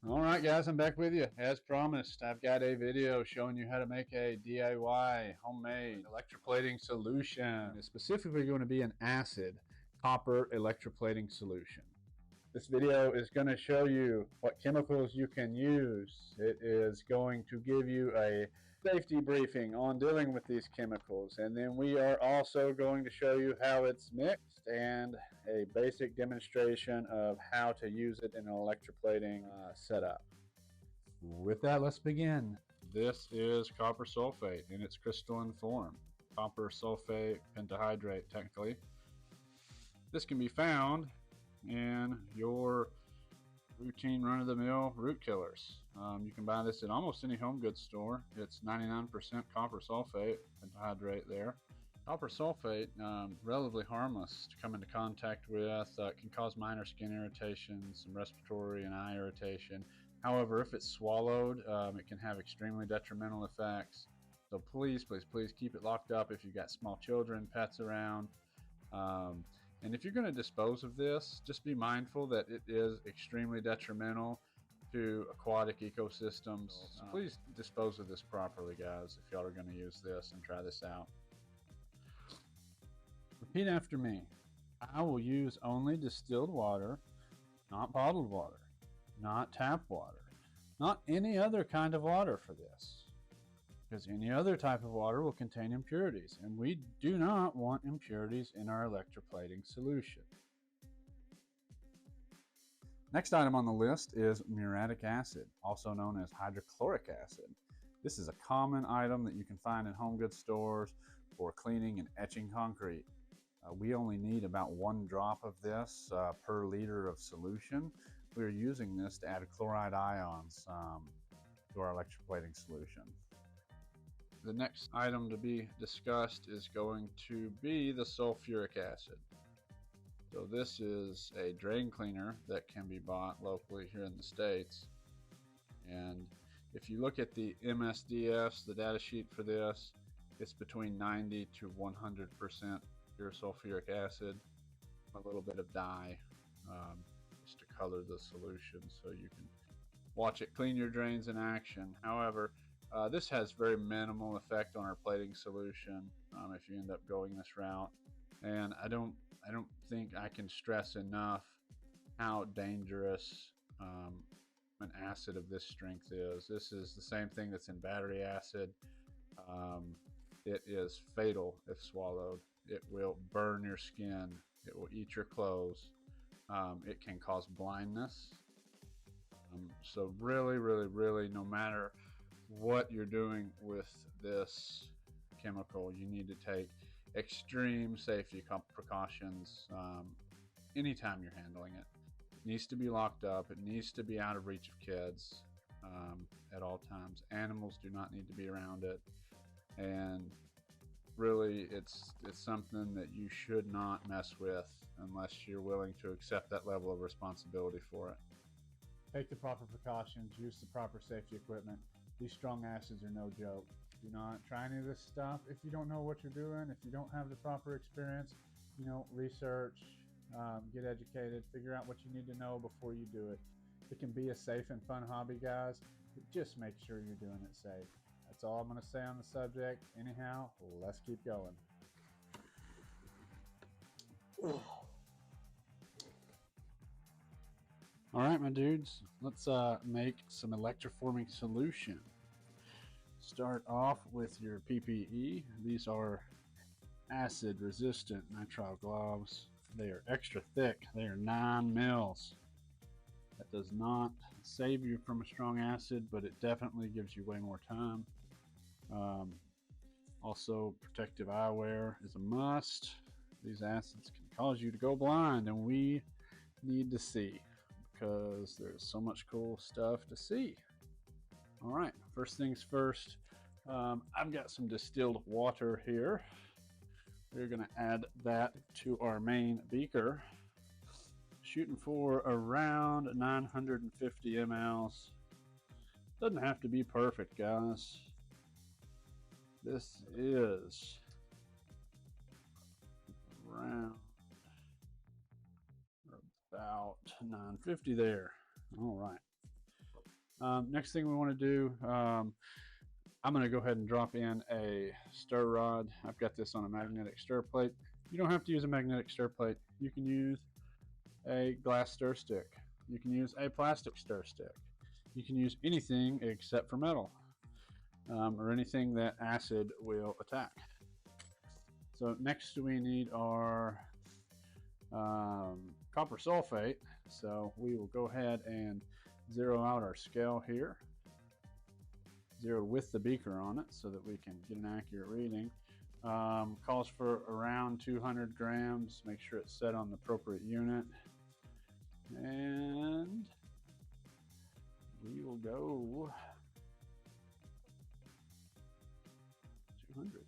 All right, guys, I'm back with you. As promised, I've got a video showing you how to make a DIY homemade electroplating solution. It's specifically going to be an acid copper electroplating solution. This video is going to show you what chemicals you can use. It is going to give you a safety briefing on dealing with these chemicals. And then we are also going to show you how it's mixed and a basic demonstration of how to use it in an electroplating setup. With that, let's begin. This is copper sulfate in its crystalline form. Copper sulfate pentahydrate, technically. This can be found in your routine run-of-the-mill root killers. You can buy this at almost any home goods store. It's 99% copper sulfate pentahydrate there. Copper sulfate, relatively harmless to come into contact with. It can cause minor skin irritation, some respiratory and eye irritation. However, if it's swallowed, it can have extremely detrimental effects. So please, please, please keep it locked up if you've got small children, pets around. And if you're going to dispose of this, just be mindful that it is extremely detrimental to aquatic ecosystems. So please dispose of this properly, guys, if y'all are going to use this and try this out. Repeat after me. I will use only distilled water, not bottled water, not tap water, not any other kind of water for this. Because any other type of water will contain impurities, and we do not want impurities in our electroplating solution. Next item on the list is muriatic acid, also known as hydrochloric acid. This is a common item that you can find in home goods stores for cleaning and etching concrete. We only need about 1 drop of this per liter of solution. We're using this to add chloride ions to our electroplating solution. The next item to be discussed is going to be the sulfuric acid. So this is a drain cleaner that can be bought locally here in the States. And if you look at the MSDS, the data sheet for this, it's between 90 to 100% pure sulfuric acid, a little bit of dye just to color the solution so you can watch it clean your drains in action. However, this has very minimal effect on our plating solution if you end up going this route. And I don't think I can stress enough how dangerous an acid of this strength is. This is the same thing that's in battery acid. It is fatal if swallowed. It will burn your skin. It will eat your clothes. It can cause blindness. So really, really, really, no matter what you're doing with this chemical, you need to take extreme safety precautions anytime you're handling it. It needs to be locked up. It needs to be out of reach of kids at all times. Animals do not need to be around it. And really, it's something that you should not mess with unless you're willing to accept that level of responsibility for it. Take the proper precautions, use the proper safety equipment. These strong acids are no joke. Do not try any of this stuff if you don't know what you're doing, if you don't have the proper experience. Research, get educated, figure out what you need to know before you do it. It can be a safe and fun hobby, guys, but just make sure you're doing it safe. That's all I'm going to say on the subject. Anyhow, let's keep going. All right, my dudes, let's make some electroforming solution. Start off with your PPE. These are acid resistant nitrile gloves. They are extra thick. They are 9 mils. That does not save you from a strong acid, but it definitely gives you way more time. Also, protective eyewear is a must. These acids can cause you to go blind, and we need to see because there's so much cool stuff to see. All right, first things first, I've got some distilled water here. We're going to add that to our main beaker. Shooting for around 950 mLs. Doesn't have to be perfect, guys. This is around about 950 there. All right. Next thing we want to do, I'm going to go ahead and drop in a stir rod. I've got this on a magnetic stir plate. You don't have to use a magnetic stir plate. You can use a glass stir stick. You can use a plastic stir stick. You can use anything except for metal, or anything that acid will attack. So next we need our copper sulfate. So we will go ahead and zero out our scale here. Zero with the beaker on it so that we can get an accurate reading. Calls for around 200 grams. Make sure it's set on the appropriate unit. And we will go 200.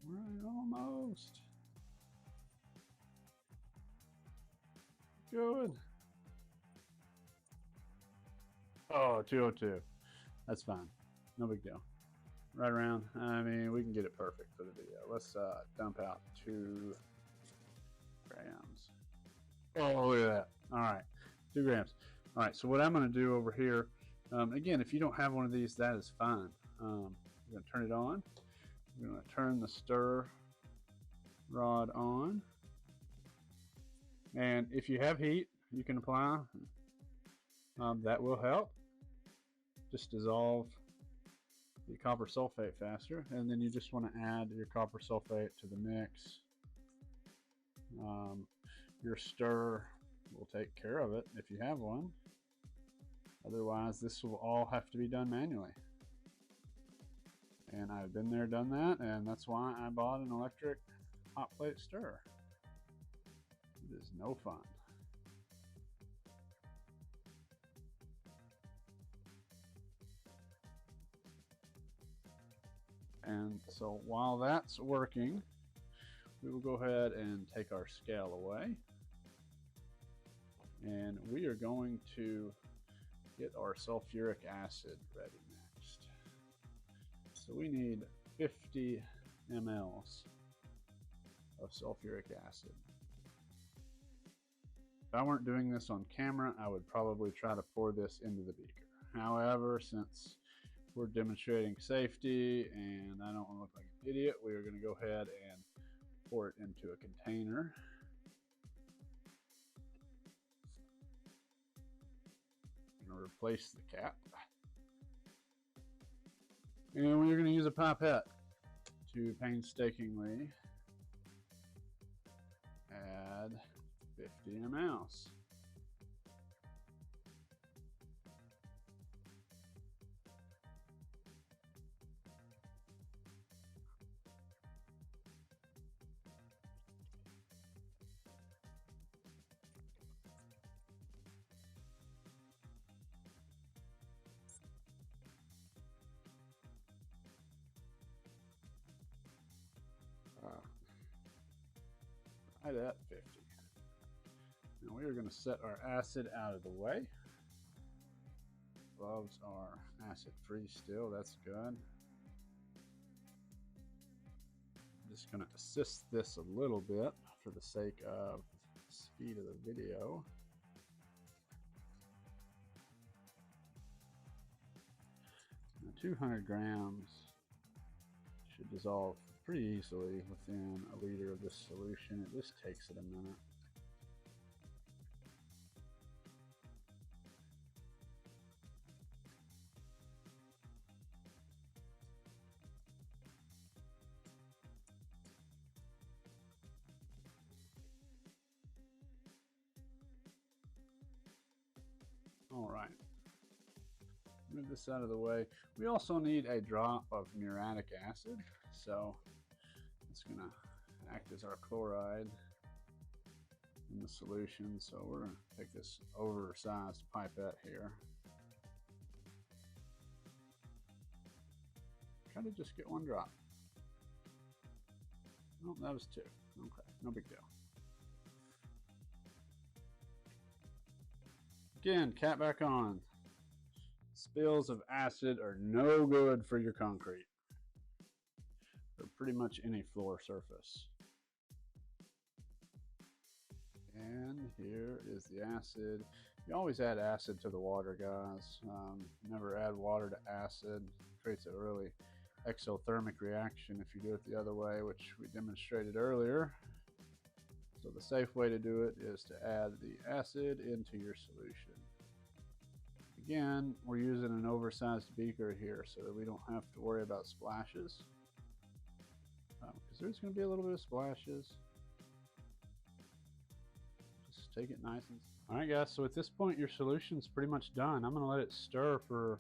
Right, almost. Good. Oh, 202. That's fine. No big deal. Right around. I mean, we can get it perfect for the video. Let's dump out 2 grams. Oh, look at that. All right, 2 grams. All right, so what I'm going to do over here, again, if you don't have one of these, that is fine. We're going to turn it on. We're going to turn the stir rod on. And if you have heat, you can apply. That will help. Just dissolve the copper sulfate faster. And then you just want to add your copper sulfate to the mix. Your stir will take care of it if you have one. Otherwise, this will all have to be done manually. And I've been there, done that, and that's why I bought an electric hot plate stirrer. It is no fun. And so while that's working, we will go ahead and take our scale away. And we are going to get our sulfuric acid ready next. So we need 50 mLs of sulfuric acid. If I weren't doing this on camera, I would probably try to pour this into the beaker. However, since we're demonstrating safety and I don't want to look like an idiot, we are going to go ahead and pour it into a container. I'm going to replace the cap. And we're going to use a pipette to painstakingly add 50 mLs. Right at 50. Now we are going to set our acid out of the way. Gloves are acid free still, that's good. I'm just going to assist this a little bit for the sake of the speed of the video. Now 200 grams should dissolve pretty easily within a liter of this solution. It just takes it a minute. All right, move this out of the way. We also need a drop of muriatic acid, so it's going to act as our chloride in the solution. So we're going to take this oversized pipette here. Try to just get 1 drop. Oh, that was 2. Okay, no big deal. Again, cap back on. Spills of acid are no good for your concrete, or pretty much any floor surface. And here is the acid. You always add acid to the water, guys. Never add water to acid. It creates a really exothermic reaction if you do it the other way, which we demonstrated earlier. So the safe way to do it is to add the acid into your solution. Again, we're using an oversized beaker here so that we don't have to worry about splashes. Because there's going to be a little bit of splashes. Just take it nice and... Alright guys, so at this point your solution's pretty much done. I'm going to let it stir for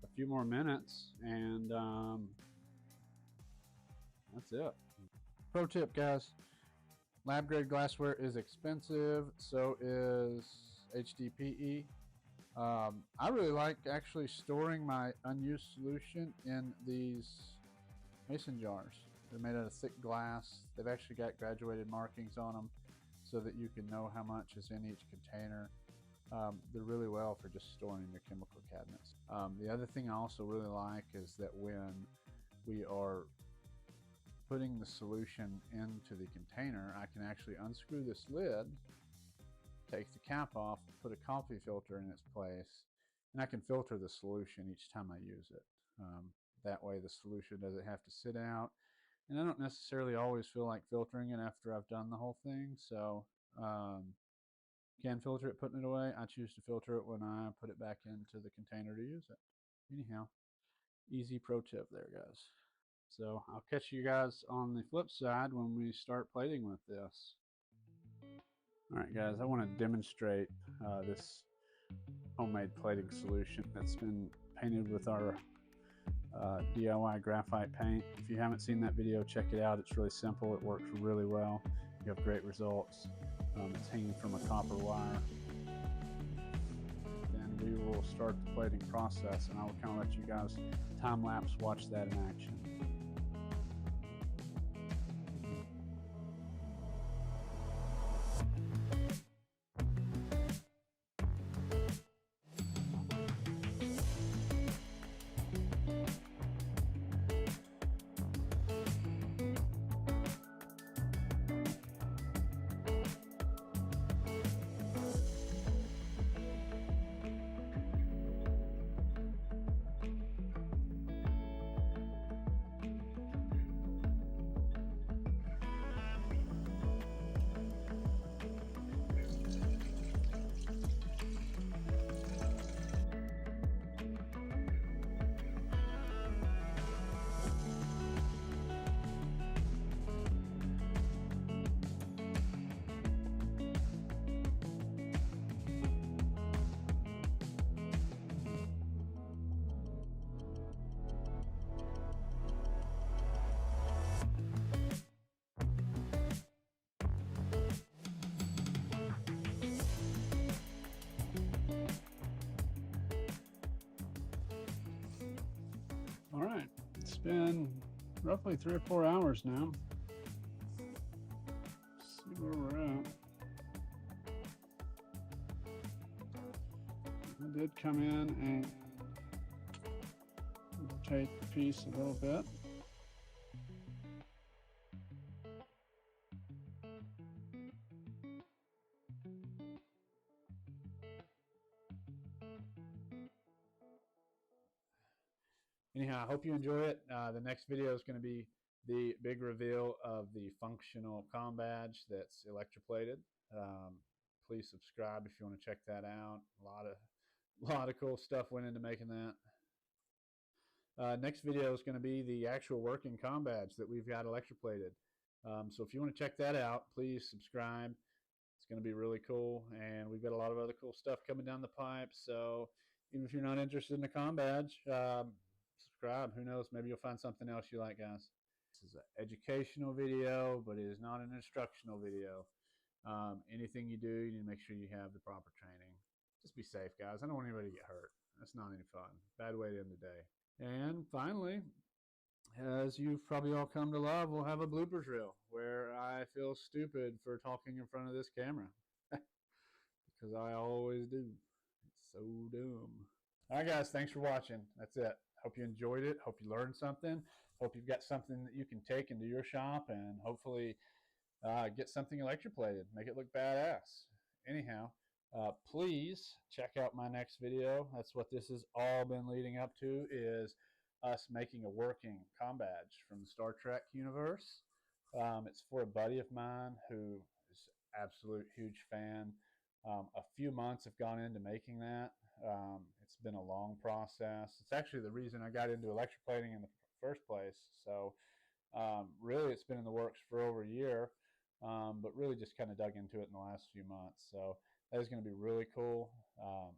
a few more minutes, and that's it. Pro tip, guys. Lab grade glassware is expensive, so is HDPE. I really like actually storing my unused solution in these mason jars. They're made out of thick glass. They've actually got graduated markings on them so that you can know how much is in each container. They're really well for just storing your chemical cabinets. The other thing I also really like is that when we are putting the solution into the container, I can actually unscrew this lid, take the cap off, put a coffee filter in its place, and I can filter the solution each time I use it. That way the solution doesn't have to sit out, and I don't necessarily always feel like filtering it after I've done the whole thing, so can filter it putting it away. I choose to filter it when I put it back into the container to use it. Anyhow, easy pro tip there, guys. So I'll catch you guys on the flip side when we start plating with this. Alright guys, I want to demonstrate this homemade plating solution that's been painted with our DIY graphite paint. If you haven't seen that video, check it out. It's really simple. It works really well. You have great results. It's hanging from a copper wire. Then we will start the plating process, and I will kind of let you guys time-lapse watch that in action. All right, it's been roughly 3 or 4 hours now. Let's see where we're at. I did come in and rotate the piece a little bit. Anyhow, I hope you enjoy it. The next video is going to be the big reveal of the functional comm badge that's electroplated. Please subscribe if you want to check that out. A lot of cool stuff went into making that. Next video is going to be the actual working comm badge that we've got electroplated. So if you want to check that out, please subscribe. It's going to be really cool, and we've got a lot of other cool stuff coming down the pipe. So even if you're not interested in the comm badge, subscribe. Who knows? Maybe you'll find something else you like, guys. This is an educational video, but it is not an instructional video. Anything you do, you need to make sure you have the proper training. Just be safe, guys. I don't want anybody to get hurt. That's not any fun. Bad way to end the day. And finally, as you've probably all come to love, we'll have a bloopers reel where I feel stupid for talking in front of this camera. Because I always do. It's so dumb. All right, guys. Thanks for watching. That's it. Hope you enjoyed it. Hope you learned something. Hope you've got something that you can take into your shop and hopefully get something electroplated, make it look badass. Anyhow, please check out my next video. That's what this has all been leading up to, is us making a working comm badge from the Star Trek universe. It's for a buddy of mine who is an absolute huge fan. A few months have gone into making that. It's been a long process. It's actually the reason I got into electroplating in the first place. So really, it's been in the works for over a year, but really just kind of dug into it in the last few months. So that is going to be really cool.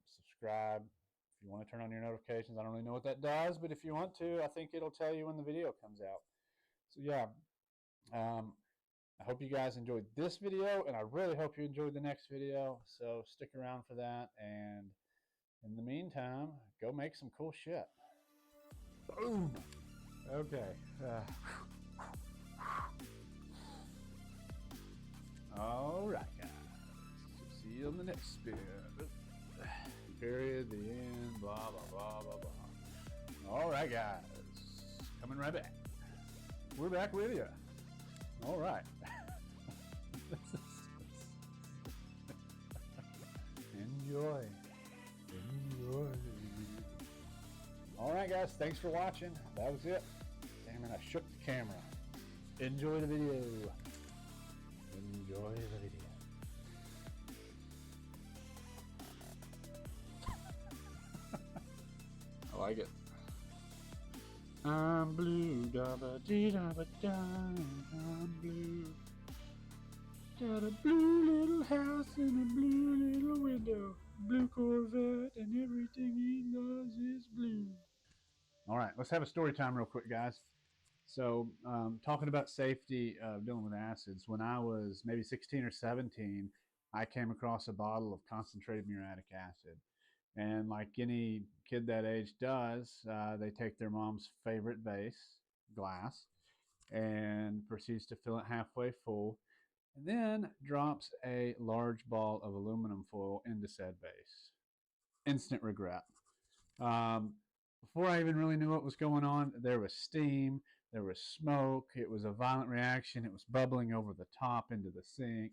Subscribe if you want to turn on your notifications. I don't really know what that does, but if you want to, I think it'll tell you when the video comes out. So yeah, I hope you guys enjoyed this video, and I really hope you enjoyed the next video. So stick around for that, and in the meantime, go make some cool shit. Boom. Okay. All right, guys. See you on the next spin. Period. The end. Blah blah blah blah blah. All right, guys. Coming right back. We're back with you. All right. Enjoy. Enjoy. All right, guys. Thanks for watching. That was it. Damn it, I shook the camera. Enjoy the video. Enjoy the video. I like it. I'm blue, dabba dee dabba da. I'm blue. Got a blue little house and a blue little window. Blue Corvette and everything he does is blue. All right, let's have a story time real quick, guys. So, talking about safety of dealing with acids, when I was maybe 16 or 17, I came across a bottle of concentrated muriatic acid. And like any kid that age does, they take their mom's favorite vase, glass, and proceeds to fill it halfway full, and then drops a large ball of aluminum foil into said vase. Instant regret. Before I even really knew what was going on, there was steam, there was smoke, it was a violent reaction, it was bubbling over the top into the sink.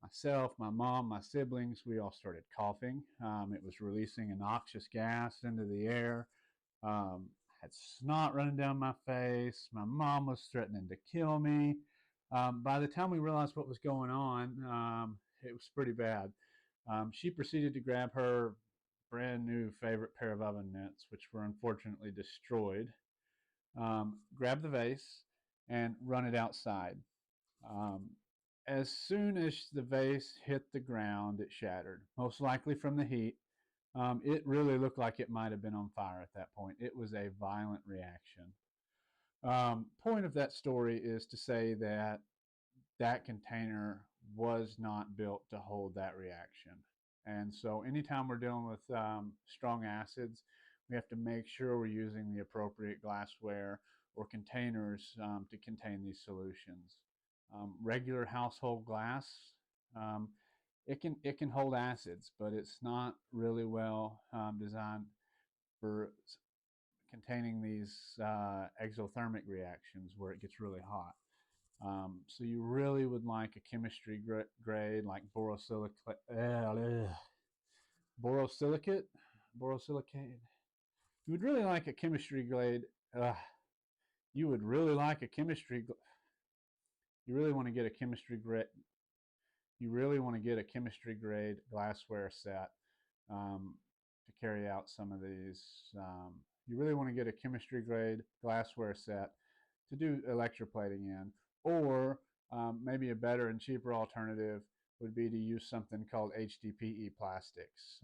Myself, my mom, my siblings, we all started coughing. It was releasing a noxious gas into the air. Had snot running down my face. My mom was threatening to kill me. By the time we realized what was going on, it was pretty bad. She proceeded to grab her brand new favorite pair of oven mitts, which were unfortunately destroyed, grab the vase, and run it outside. As soon as the vase hit the ground, it shattered, most likely from the heat. It really looked like it might have been on fire at that point. It was a violent reaction. Point of that story is to say that that container was not built to hold that reaction. And so anytime we're dealing with strong acids, we have to make sure we're using the appropriate glassware or containers to contain these solutions. Regular household glass, it can hold acids, but it's not really well designed for containing these exothermic reactions where it gets really hot. So you really would like a chemistry grade like borosilicate. You would really like a chemistry grade. You would really like a chemistry. You really want to get a chemistry grade. You really want to get a chemistry grade glassware set to carry out some of these. You really want to get a chemistry grade glassware set to do electroplating in, or maybe a better and cheaper alternative would be to use something called HDPE plastics.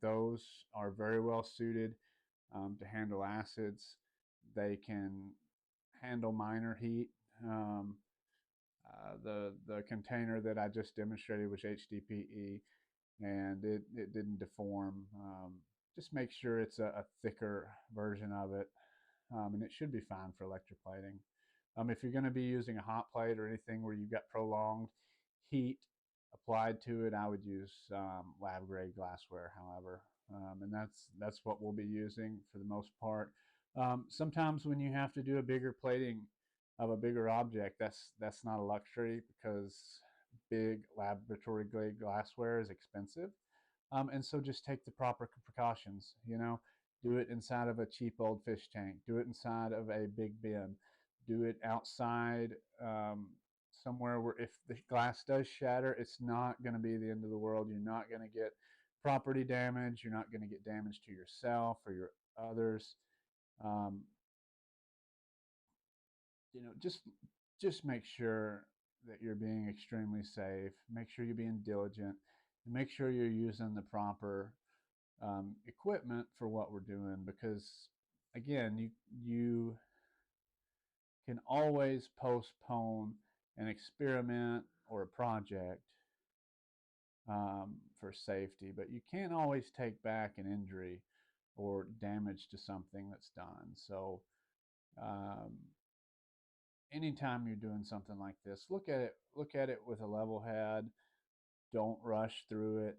Those are very well suited to handle acids. They can handle minor heat. The container that I just demonstrated was HDPE, and it didn't deform. Just make sure it's a thicker version of it, and it should be fine for electroplating. If you're going to be using a hot plate or anything where you've got prolonged heat applied to it, I would use lab grade glassware, however, and that's what we'll be using for the most part. Sometimes when you have to do a bigger plating of a bigger object, that's not a luxury, because big laboratory grade glassware is expensive. And so just take the proper precautions. Do it inside of a cheap old fish tank. Do it inside of a big bin. Do it outside, somewhere where if the glass does shatter, it's not going to be the end of the world. You're not going to get property damage. You're not going to get damage to yourself or your others. Um, just make sure that you're being extremely safe. Make sure you're being diligent, and make sure you're using the proper equipment for what we're doing. Because again, you can always postpone an experiment or a project for safety, but you can't always take back an injury or damage to something that's done. So um, anytime you're doing something like this, look at it with a level head. Don't rush through it.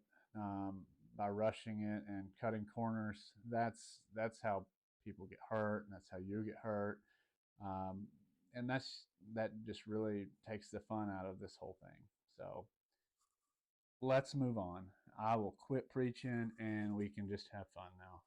By rushing it and cutting corners, that's how people get hurt, and that's how you get hurt. um, and that just really takes the fun out of this whole thing. So let's move on. I will quit preaching and we can just have fun now.